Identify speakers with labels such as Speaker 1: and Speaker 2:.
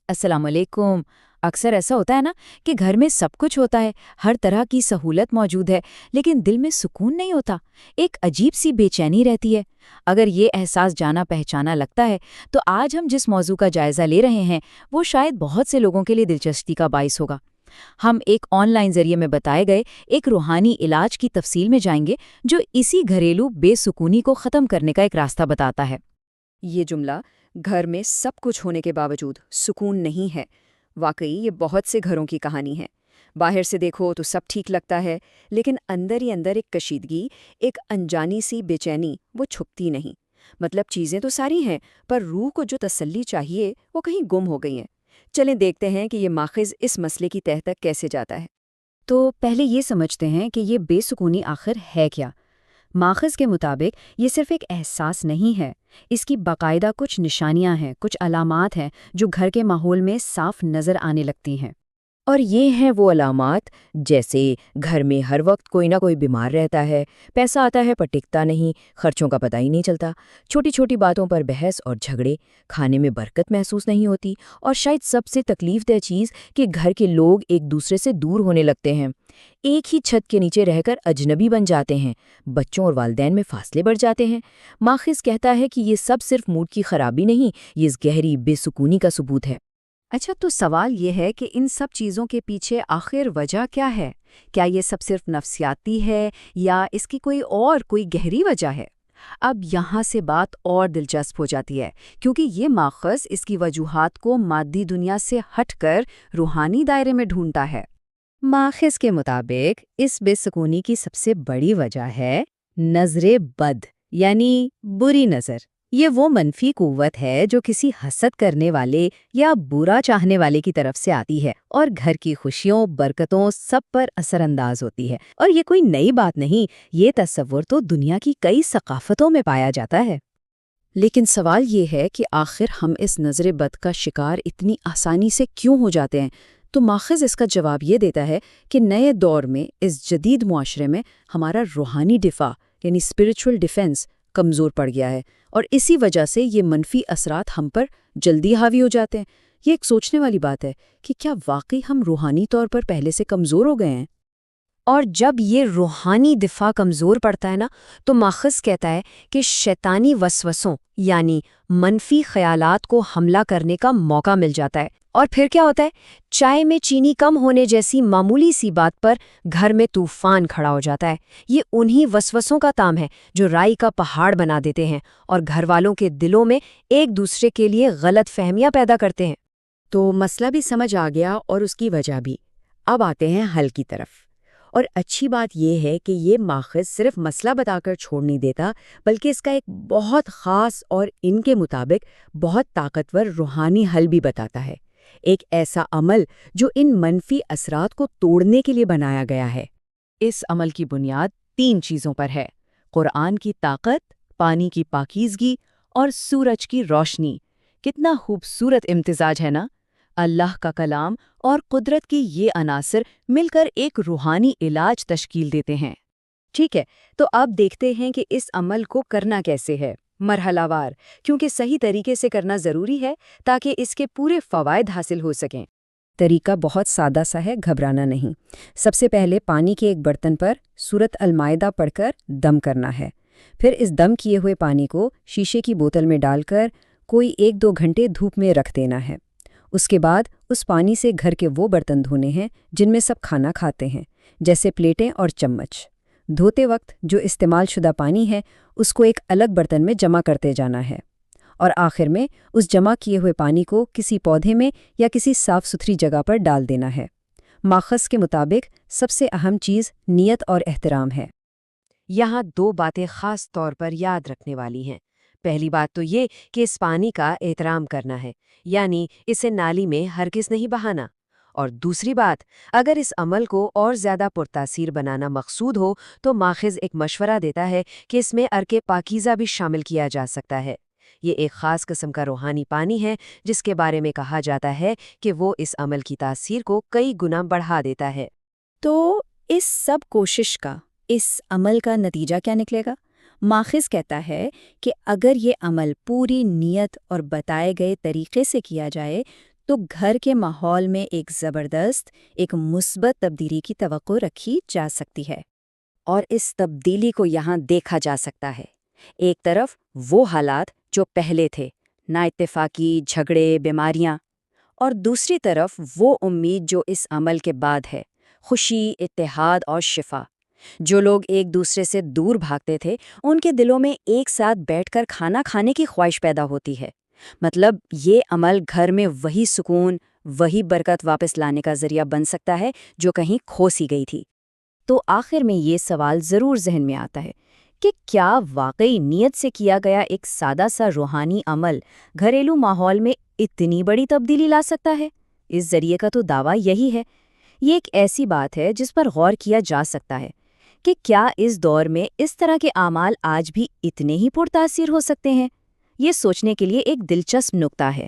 Speaker 1: السلام علیکم۔ اکثر ایسا ہوتا ہے نا کہ گھر میں سب کچھ ہوتا ہے، ہر طرح کی سہولت موجود ہے، لیکن دل میں سکون نہیں ہوتا، ایک عجیب سی بے چینی رہتی ہے۔ اگر یہ احساس جانا پہچانا لگتا ہے تو آج ہم جس موضوع کا جائزہ لے رہے ہیں وہ شاید بہت سے لوگوں کے لیے دلچسپی کا باعث ہوگا۔ ہم ایک آن لائن ذریعے میں بتائے گئے ایک روحانی علاج کی تفصیل میں جائیں گے جو اسی گھریلو بے سکونی کو ختم کرنے کا ایک راستہ بتاتا ہے۔
Speaker 2: یہ جملہ گھر میں سب کچھ ہونے کے باوجود سکون نہیں ہے، واقعی یہ بہت سے گھروں کی کہانی ہے۔ باہر سے دیکھو تو سب ٹھیک لگتا ہے، لیکن اندر ہی اندر ایک کشیدگی، ایک انجانی سی بے چینی وہ چھپتی نہیں۔ مطلب چیزیں تو ساری ہیں، پر روح کو جو تسلی چاہیے وہ کہیں گم ہو گئی ہیں۔ چلیں دیکھتے ہیں کہ یہ ماخذ اس مسئلے کی تہہ تک کیسے جاتا ہے۔
Speaker 1: تو پہلے یہ سمجھتے ہیں کہ یہ بے سکونی آخر ہے کیا۔ ماخذ کے مطابق یہ صرف ایک احساس نہیں ہے، اس کی باقاعدہ کچھ نشانیاں ہیں، کچھ علامات ہیں جو گھر کے ماحول میں صاف نظر آنے لگتی ہیں۔
Speaker 2: اور یہ ہیں وہ علامات، جیسے گھر میں ہر وقت کوئی نہ کوئی بیمار رہتا ہے، پیسہ آتا ہے پر ٹکتا نہیں، خرچوں کا پتہ ہی نہیں چلتا، چھوٹی چھوٹی باتوں پر بحث اور جھگڑے، کھانے میں برکت محسوس نہیں ہوتی، اور شاید سب سے تکلیف دہ چیز کہ گھر کے لوگ ایک دوسرے سے دور ہونے لگتے ہیں، ایک ہی چھت کے نیچے رہ کر اجنبی بن جاتے ہیں، بچوں اور والدین میں فاصلے بڑھ جاتے ہیں۔ ماخذ کہتا ہے کہ یہ سب صرف موڈ کی خرابی نہیں، یہ اس گہری بے سکونی کا ثبوت ہے۔
Speaker 1: اچھا، تو سوال یہ ہے کہ ان سب چیزوں کے پیچھے آخر وجہ کیا ہے؟ کیا یہ سب صرف نفسیاتی ہے یا اس کی کوئی گہری وجہ ہے؟ اب یہاں سے بات اور دلچسپ ہو جاتی ہے، کیونکہ یہ ماخذ اس کی وجوہات کو مادی دنیا سے ہٹ کر روحانی دائرے میں ڈھونڈتا ہے۔
Speaker 2: ماخذ کے مطابق اس بے سکونی کی سب سے بڑی وجہ ہے نظر بد، یعنی بری نظر۔ یہ وہ منفی قوت ہے جو کسی حسد کرنے والے یا برا چاہنے والے کی طرف سے آتی ہے اور گھر کی خوشیوں، برکتوں سب پر اثر انداز ہوتی ہے۔ اور یہ کوئی نئی بات نہیں، یہ تصور تو دنیا کی کئی ثقافتوں میں پایا جاتا ہے۔
Speaker 1: لیکن سوال یہ ہے کہ آخر ہم اس نظر بد کا شکار اتنی آسانی سے کیوں ہو جاتے ہیں؟ تو ماخذ اس کا جواب یہ دیتا ہے کہ نئے دور میں اس جدید معاشرے میں ہمارا روحانی دفاع یعنی اسپرچول ڈیفنس کمزور پڑ گیا ہے، اور اسی وجہ سے یہ منفی اثرات ہم پر جلدی حاوی ہو جاتے ہیں۔ یہ ایک سوچنے والی بات ہے کہ کیا واقعی ہم روحانی طور پر پہلے سے کمزور ہو گئے ہیں؟
Speaker 2: اور جب یہ روحانی دفاع کمزور پڑتا ہے نا، تو ماخذ کہتا ہے کہ شیطانی وسوسوں یعنی منفی خیالات کو حملہ کرنے کا موقع مل جاتا ہے۔ اور پھر کیا ہوتا ہے؟ چائے میں چینی کم ہونے جیسی معمولی سی بات پر گھر میں طوفان کھڑا ہو جاتا ہے۔ یہ انہی وسوسوں کا تام ہے جو رائی کا پہاڑ بنا دیتے ہیں اور گھر والوں کے دلوں میں ایک دوسرے کے لیے غلط فہمیاں پیدا کرتے ہیں۔
Speaker 3: تو مسئلہ بھی سمجھ آ گیا اور اس کی وجہ بھی۔ اب آتے ہیں حل کی طرف۔ اور اچھی بات یہ ہے کہ یہ ماخذ صرف مسئلہ بتا کر چھوڑ نہیں دیتا، بلکہ اس کا ایک بہت خاص اور ان کے مطابق بہت طاقتور روحانی حل بھی بتاتا ہے، ایک ایسا عمل جو ان منفی اثرات کو توڑنے کے لیے بنایا گیا ہے۔
Speaker 1: اس عمل کی بنیاد 3 چیزوں پر ہے: قرآن کی طاقت، پانی کی پاکیزگی اور سورج کی روشنی۔ کتنا خوبصورت امتزاج ہے نا! اللہ کا کلام اور قدرت کی یہ عناصر مل کر ایک روحانی علاج تشکیل دیتے ہیں۔
Speaker 2: ٹھیک ہے، تو اب دیکھتے ہیں کہ اس عمل کو کرنا کیسے ہے، مرحلہ وار، کیونکہ صحیح طریقے سے کرنا ضروری ہے تاکہ اس کے پورے فوائد حاصل ہو سکیں۔ طریقہ بہت سادہ سا ہے، گھبرانا نہیں۔ سب سے پہلے پانی کے ایک برتن پر سورۃ المائدہ پڑھ کر دم کرنا ہے۔ پھر اس دم کیے ہوئے پانی کو شیشے کی بوتل میں ڈال کر کوئی 1-2 گھنٹے دھوپ میں رکھ دینا ہے۔ اس کے بعد اس پانی سے گھر کے وہ برتن دھونے ہیں جن میں سب کھانا کھاتے ہیں، جیسے پلیٹیں اور چمچ۔ دھوتے وقت جو استعمال شدہ پانی ہے اس کو ایک الگ برتن میں جمع کرتے جانا ہے، اور آخر میں اس جمع کیے ہوئے پانی کو کسی پودے میں یا کسی صاف ستھری جگہ پر ڈال دینا ہے۔ ماخذ کے مطابق سب سے اہم چیز نیت اور احترام ہے۔
Speaker 3: یہاں 2 باتیں خاص طور پر یاد رکھنے والی ہیں۔ پہلی بات تو یہ کہ اس پانی کا احترام کرنا ہے، یعنی اسے نالی میں ہرگز نہیں بہانا۔ اور دوسری بات، اگر اس عمل کو اور زیادہ پرتاثیر بنانا مقصود ہو تو ماخذ ایک مشورہ دیتا ہے کہ اس میں عرق پاکیزہ بھی شامل کیا جا سکتا ہے۔ یہ ایک خاص قسم کا روحانی پانی ہے جس کے بارے میں کہا جاتا ہے کہ وہ اس عمل کی تاثیر کو کئی گنا بڑھا دیتا ہے۔
Speaker 2: تو اس سب کوشش کا، اس عمل کا نتیجہ کیا نکلے گا؟ ماخذ کہتا ہے کہ اگر یہ عمل پوری نیت اور بتائے گئے طریقے سے کیا جائے تو گھر کے ماحول میں ایک زبردست، ایک مثبت تبدیلی کی توقع رکھی جا سکتی ہے۔ اور اس تبدیلی کو یہاں دیکھا جا سکتا ہے۔ ایک طرف وہ حالات جو پہلے تھے، نااتفاقی، جھگڑے، بیماریاں، اور دوسری طرف وہ امید جو اس عمل کے بعد ہے، خوشی، اتحاد اور شفا۔ جو لوگ ایک دوسرے سے دور بھاگتے تھے، ان کے دلوں میں ایک ساتھ بیٹھ کر کھانا کھانے کی خواہش پیدا ہوتی ہے۔ مطلب یہ عمل گھر میں وہی سکون، وہی برکت واپس لانے کا ذریعہ بن سکتا ہے جو کہیں کھو سی گئی تھی۔ تو آخر میں یہ سوال ضرور ذہن میں آتا ہے کہ کیا واقعی نیت سے کیا گیا ایک سادہ سا روحانی عمل گھریلو ماحول میں اتنی بڑی تبدیلی لا سکتا ہے؟ اس ذریعے کا تو دعویٰ یہی ہے۔ یہ ایک ایسی بات ہے جس پر غور کیا جا سکتا ہے کہ کیا اس دور میں اس طرح کے اعمال آج بھی اتنے ہی پرتاثیر ہو سکتے ہیں؟ یہ سوچنے کے لیے ایک دلچسپ نکتہ ہے۔